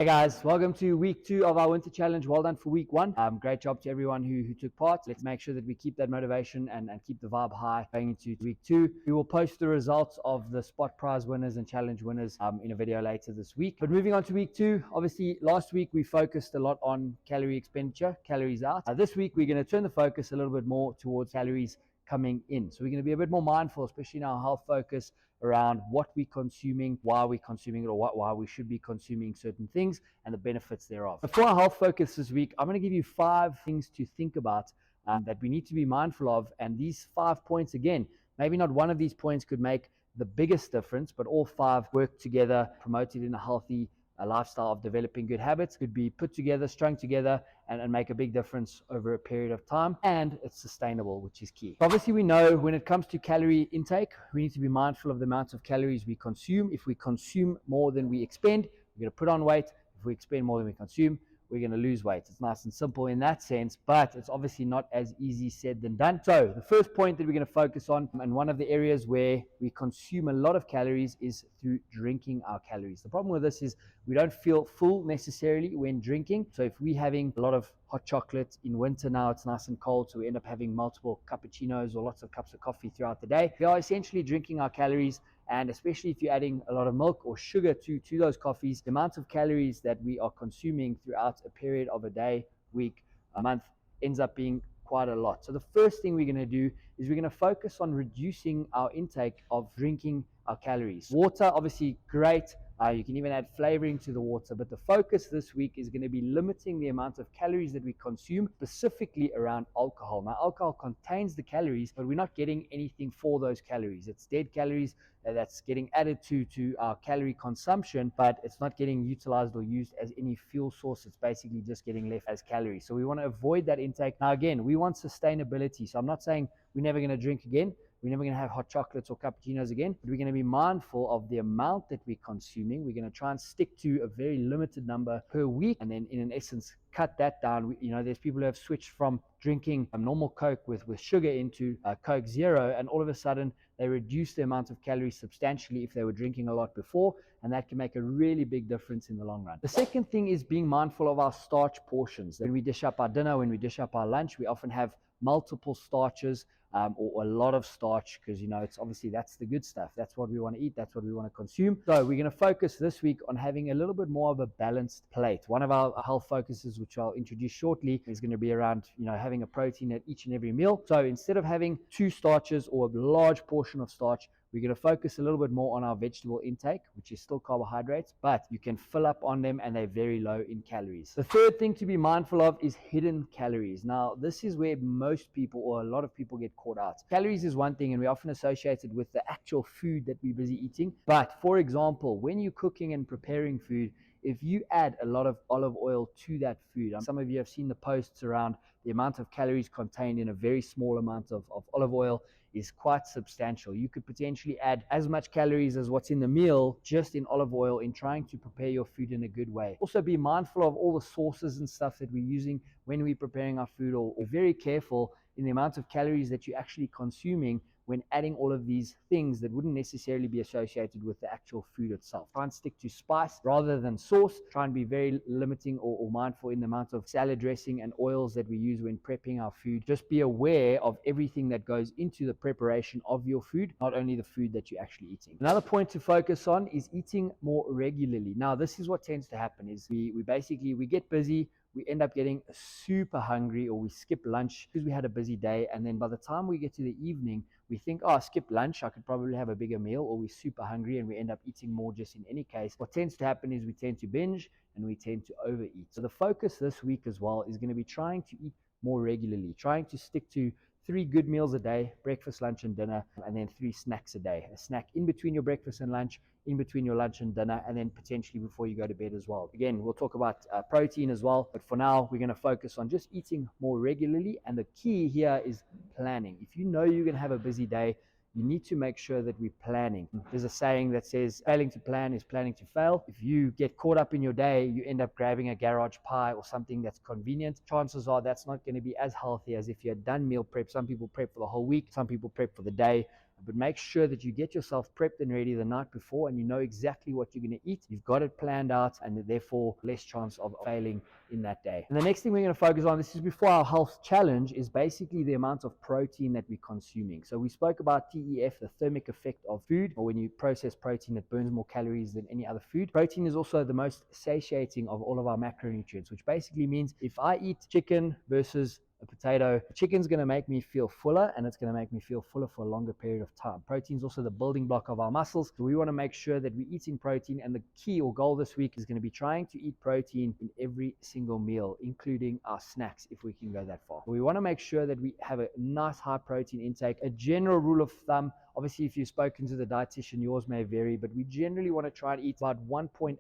Hey guys, welcome to week 2 of our winter challenge. Well done for week 1. Great job to everyone who took part. Let's make sure that we keep that motivation and keep the vibe high going into week 2. We will post the results of the spot prize winners and challenge winners in a video later this week. But moving on to week 2, obviously last week we focused a lot on calorie expenditure, calories out. This week we're going to turn the focus a little bit more towards calories coming in. So we're going to be a bit more mindful, especially in our health focus, around what we're consuming, why we're consuming it, or why we should be consuming certain things and the benefits thereof. For our health focus this week, I'm going to give you 5 things to think about that we need to be mindful of. And these 5 points, again, maybe not one of these points could make the biggest difference, but all 5 work together, promoted in a healthy lifestyle of developing good habits, could be put together, strung together, and make a big difference over a period of time. And it's sustainable, which is key. Obviously, we know when it comes to calorie intake, we need to be mindful of the amount of calories we consume. If we consume more than we expend, we're going to put on weight. If we expend more than we consume, we're going to lose weight. It's nice and simple in that sense, but it's obviously not as easy said than done. So the first point that we're going to focus on, and one of the areas where we consume a lot of calories, is through drinking our calories. The problem with this is we don't feel full necessarily when drinking. So if we're having a lot of hot chocolate in winter, now it's nice and cold, so we end up having multiple cappuccinos or lots of cups of coffee throughout the day. We are essentially drinking our calories. And especially if you're adding a lot of milk or sugar to those coffees, the amount of calories that we are consuming throughout a period of a day, week, a month ends up being quite a lot. So the first thing we're going to do is we're going to focus on reducing our intake of drinking our calories. Water, obviously great. You can even add flavoring to the water, but the focus this week is going to be limiting the amount of calories that we consume, specifically around alcohol. Now, alcohol contains the calories, but we're not getting anything for those calories. It's dead calories that's getting added to our calorie consumption, but it's not getting utilized or used as any fuel source. It's basically just getting left as calories. So we want to avoid that intake. Now, again, we want sustainability. So I'm not saying we're never going to drink again. We're never going to have hot chocolates or cappuccinos again, but we're going to be mindful of the amount that we're consuming. We're going to try and stick to a very limited number per week, and then in essence, cut that down. There's people who have switched from drinking a normal Coke with sugar into Coke Zero, and all of a sudden they reduce the amount of calories substantially if they were drinking a lot before, and that can make a really big difference in the long run. The second thing is being mindful of our starch portions. When we dish up our dinner, when we dish up our lunch, we often have multiple starches or a lot of starch, because it's obviously that's the good stuff. That's what we want to eat. That's what we want to consume. So we're going to focus this week on having a little bit more of a balanced plate. One of our health focuses, which I'll introduce shortly, is going to be around having a protein at each and every meal. So instead of having 2 starches or a large portion of starch, we're going to focus a little bit more on our vegetable intake, which is still carbohydrates, but you can fill up on them and they're very low in calories. The third thing to be mindful of is hidden calories. Now, this is where most people, or a lot of people, get caught out. Calories is one thing, and we're often associated with the actual food that we're busy eating. But for example, when you're cooking and preparing food, if you add a lot of olive oil to that food, some of you have seen the posts around the amount of calories contained in a very small amount of olive oil is quite substantial. You could potentially add as much calories as what's in the meal just in olive oil in trying to prepare your food in a good way. Also, be mindful of all the sauces and stuff that we're using when we're preparing our food, or very careful in the amount of calories that you're actually consuming when adding all of these things that wouldn't necessarily be associated with the actual food itself. Try and stick to spice rather than sauce. Try and be very limiting or mindful in the amount of salad dressing and oils that we use when prepping our food. Just be aware of everything that goes into the preparation of your food, not only the food that you're actually eating. Another point to focus on is eating more regularly. Now, this is what tends to happen is we get busy, we end up getting super hungry, or we skip lunch because we had a busy day, and then by the time we get to the evening, we think, oh, skip lunch, I could probably have a bigger meal, or we're super hungry and we end up eating more just in any case. What tends to happen is we tend to binge and we tend to overeat. So the focus this week as well is going to be trying to eat more regularly, trying to stick to 3 good meals a day: breakfast, lunch, and dinner, and then 3 snacks a day. A snack in between your breakfast and lunch, in between your lunch and dinner, and then potentially before you go to bed as well. Again, we'll talk about protein as well, but for now, we're going to focus on just eating more regularly, and the key here is planning. If you know you're going to have a busy day, you need to make sure that we're planning. There's a saying that says, failing to plan is planning to fail. If you get caught up in your day, you end up grabbing a garage pie or something that's convenient. Chances are that's not going to be as healthy as if you had done meal prep. Some people prep for the whole week. Some people prep for the day. But make sure that you get yourself prepped and ready the night before, and you know exactly what you're going to eat. You've got it planned out, and therefore less chance of failing in that day. And the next thing we're going to focus on, this is before our health challenge, is basically the amount of protein that we're consuming. So we spoke about TEF, the thermic effect of food, or when you process protein, it burns more calories than any other food. Protein is also the most satiating of all of our macronutrients, which basically means if I eat chicken versus a potato, chicken's going to make me feel fuller, and it's going to make me feel fuller for a longer period of time. Protein is also the building block of our muscles, so we want to make sure that we're eating protein, and the key or goal this week is going to be trying to eat protein in every single meal, including our snacks, if we can go that far. We want to make sure that we have a nice high protein intake. A general rule of thumb, obviously if you've spoken to the dietitian, yours may vary, but we generally want to try and eat about 1.8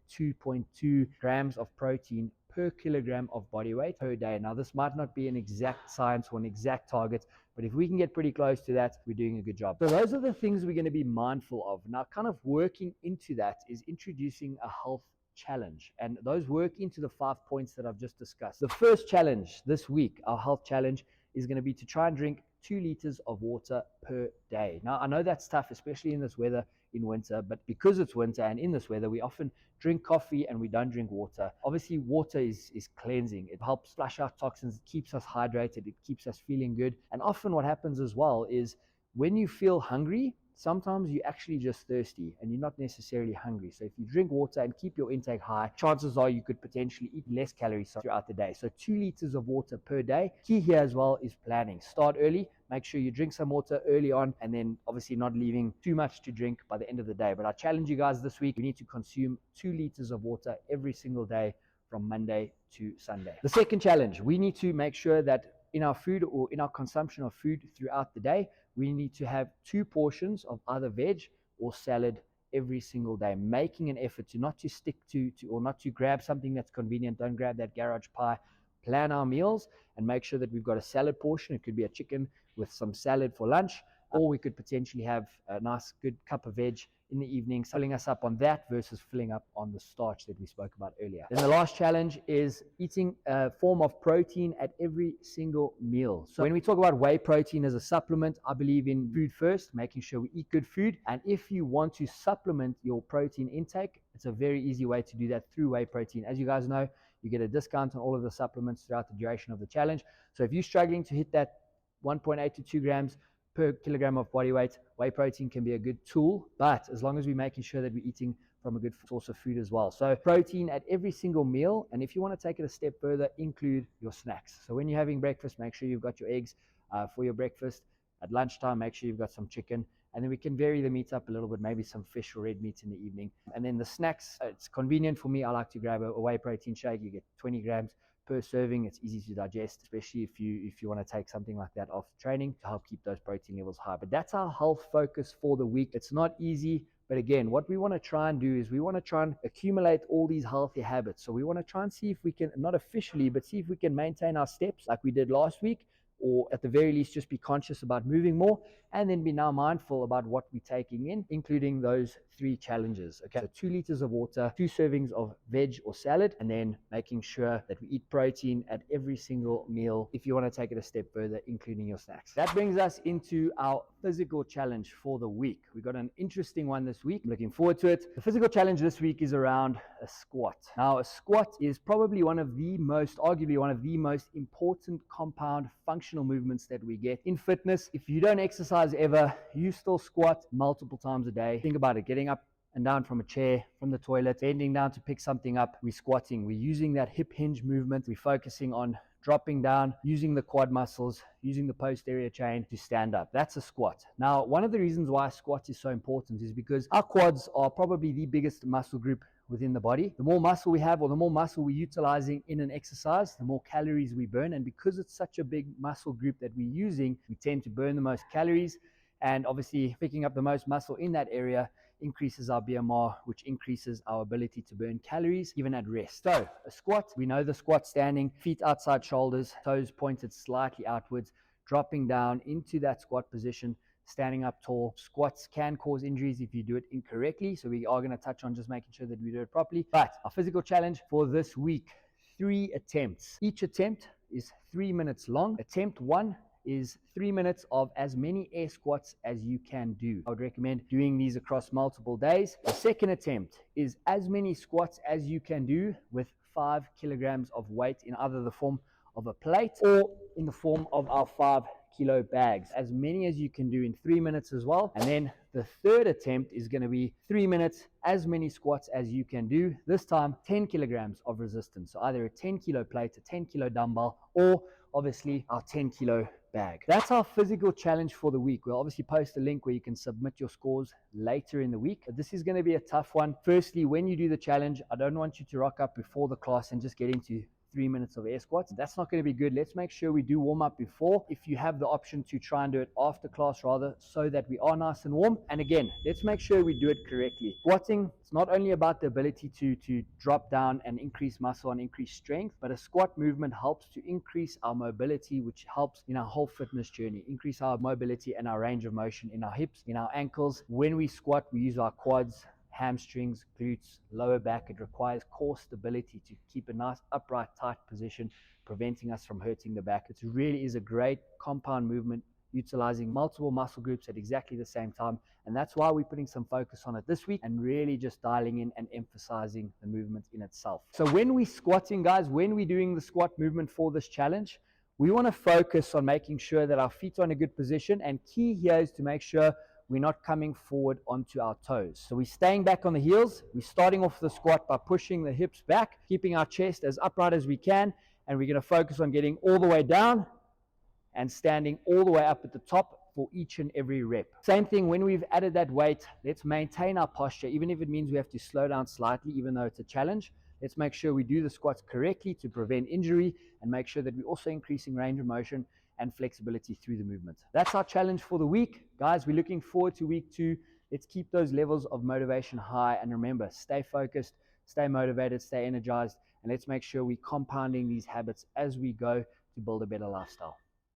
to 2.2 grams of protein per kilogram of body weight per day. Now, this might not be an exact science or an exact target, but if we can get pretty close to that, we're doing a good job. So those are the things we're going to be mindful of. Now, kind of working into that is introducing a health challenge, and those work into the 5 points that I've just discussed. The first challenge this week, our health challenge, is going to be to try and drink 2 liters of water per day. Now, I know that's tough, especially in this weather in winter, but because it's winter and in this weather, we often drink coffee and we don't drink water. Obviously, water is cleansing. It helps flush out toxins. It keeps us hydrated. It keeps us feeling good. And often what happens as well is when you feel hungry, sometimes you're actually just thirsty and you're not necessarily hungry. So if you drink water and keep your intake high, chances are you could potentially eat less calories throughout the day. So 2 liters of water per day. Key here as well is planning. Start early. Make sure you drink some water early on, and then obviously not leaving too much to drink by the end of the day. But I challenge you guys this week, we need to consume 2 liters of water every single day from Monday to Sunday. The second challenge, we need to make sure that in our food or in our consumption of food throughout the day, we need to have 2 portions of either veg or salad every single day, making an effort to not to stick to or not to grab something that's convenient. Don't grab that garage pie. Plan our meals and make sure that we've got a salad portion. It could be a chicken with some salad for lunch, or we could potentially have a nice good cup of veg in the evening, filling us up on that versus filling up on the starch that we spoke about earlier. Then the last challenge is eating a form of protein at every single meal. So when we talk about whey protein as a supplement, I believe in food first, making sure we eat good food. And if you want to supplement your protein intake, it's a very easy way to do that through whey protein. As you guys know, you get a discount on all of the supplements throughout the duration of the challenge. So if you're struggling to hit that 1.8 to 2 grams per kilogram of body weight, whey protein can be a good tool, but as long as we're making sure that we're eating from a good source of food as well. So protein at every single meal, and if you want to take it a step further, include your snacks. So when you're having breakfast, make sure you've got your eggs for your breakfast. At lunchtime, make sure you've got some chicken, and then we can vary the meat up a little bit, maybe some fish or red meat in the evening. And then the snacks, it's convenient for me. I like to grab a whey protein shake. You get 20 grams per serving. It's easy to digest, especially if you want to take something like that after training to help keep those protein levels high. But that's our health focus for the week. It's not easy, but again, what we want to try and do is we want to try and accumulate all these healthy habits. So we want to try and see if we can, not officially, but see if we can maintain our steps like we did last week, or at the very least just be conscious about moving more, and then be now mindful about what we're taking in, including those 3 challenges. Okay, so 2 liters of water, 2 servings of veg or salad, and then making sure that we eat protein at every single meal. If you want to take it a step further, including your snacks. That brings us into our physical challenge for the week. We've got an interesting one this week. I'm looking forward to it. The physical challenge this week is around a squat. Now, a squat is probably arguably one of the most important compound functional movements that we get in fitness. If you don't exercise ever, you still squat multiple times a day. Think about it, getting up and down from a chair, from the toilet, bending down to pick something up. We're squatting. We're using that hip hinge movement. We're focusing on dropping down, using the quad muscles, using the posterior chain to stand up. That's a squat. Now, one of the reasons why a squat is so important is because our quads are probably the biggest muscle group within the body. The more muscle we have, or the more muscle we're utilizing in an exercise, the more calories we burn. And because it's such a big muscle group that we're using, we tend to burn the most calories. And obviously picking up the most muscle in that area increases our BMR, which increases our ability to burn calories even at rest. So a squat, we know the squat standing, feet outside shoulders, toes pointed slightly outwards, dropping down into that squat position, standing up tall. Squats can cause injuries if you do it incorrectly, so we are going to touch on just making sure that we do it properly. But our physical challenge for this week, 3 attempts. Each attempt is 3 minutes long. Attempt 1 is 3 minutes of as many air squats as you can do. I would recommend doing these across multiple days. The second attempt is as many squats as you can do with 5 kilograms of weight in either the form of a plate or in the form of our 5-kilo bags. As many as you can do in 3 minutes as well. And then the third attempt is going to be 3 minutes, as many squats as you can do. This time, 10 kilograms of resistance. So either a 10-kilo plate, a 10-kilo dumbbell, or obviously our 10-kilo bag. That's our physical challenge for the week. We'll obviously post a link where you can submit your scores later in the week. But this is going to be a tough one. Firstly, when you do the challenge, I don't want you to rock up before the class and just get into 3 minutes of air squats. That's not going to be good. Let's make sure we do warm up before, if you have the option to try and do it after class rather, so that we are nice and warm. And again, let's make sure we do it correctly. Squatting, it's not only about the ability to drop down and increase muscle and increase strength, but a squat movement helps to increase our mobility, which helps in our whole fitness journey, increase our mobility and our range of motion in our hips, in our ankles. When we squat, we use our quads, hamstrings, glutes, lower back. It requires core stability to keep a nice upright, tight position, preventing us from hurting the back. It really is a great compound movement, utilizing multiple muscle groups at exactly the same time. And that's why we're putting some focus on it this week and really just dialing in and emphasizing the movement in itself. So when we're squatting, guys, when we're doing the squat movement for this challenge, we want to focus on making sure that our feet are in a good position. And key here is to make sure we're not coming forward onto our toes. So we're staying back on the heels. We're starting off the squat by pushing the hips back, keeping our chest as upright as we can, and we're going to focus on getting all the way down and standing all the way up at the top for each and every rep. Same thing, when we've added that weight, let's maintain our posture, even if it means we have to slow down slightly, even though it's a challenge. Let's make sure we do the squats correctly to prevent injury and make sure that we're also increasing range of motion and flexibility through the movement. That's our challenge for the week. Guys, we're looking forward to week 2. Let's keep those levels of motivation high. And remember, stay focused, stay motivated, stay energized, and let's make sure we're compounding these habits as we go to build a better lifestyle.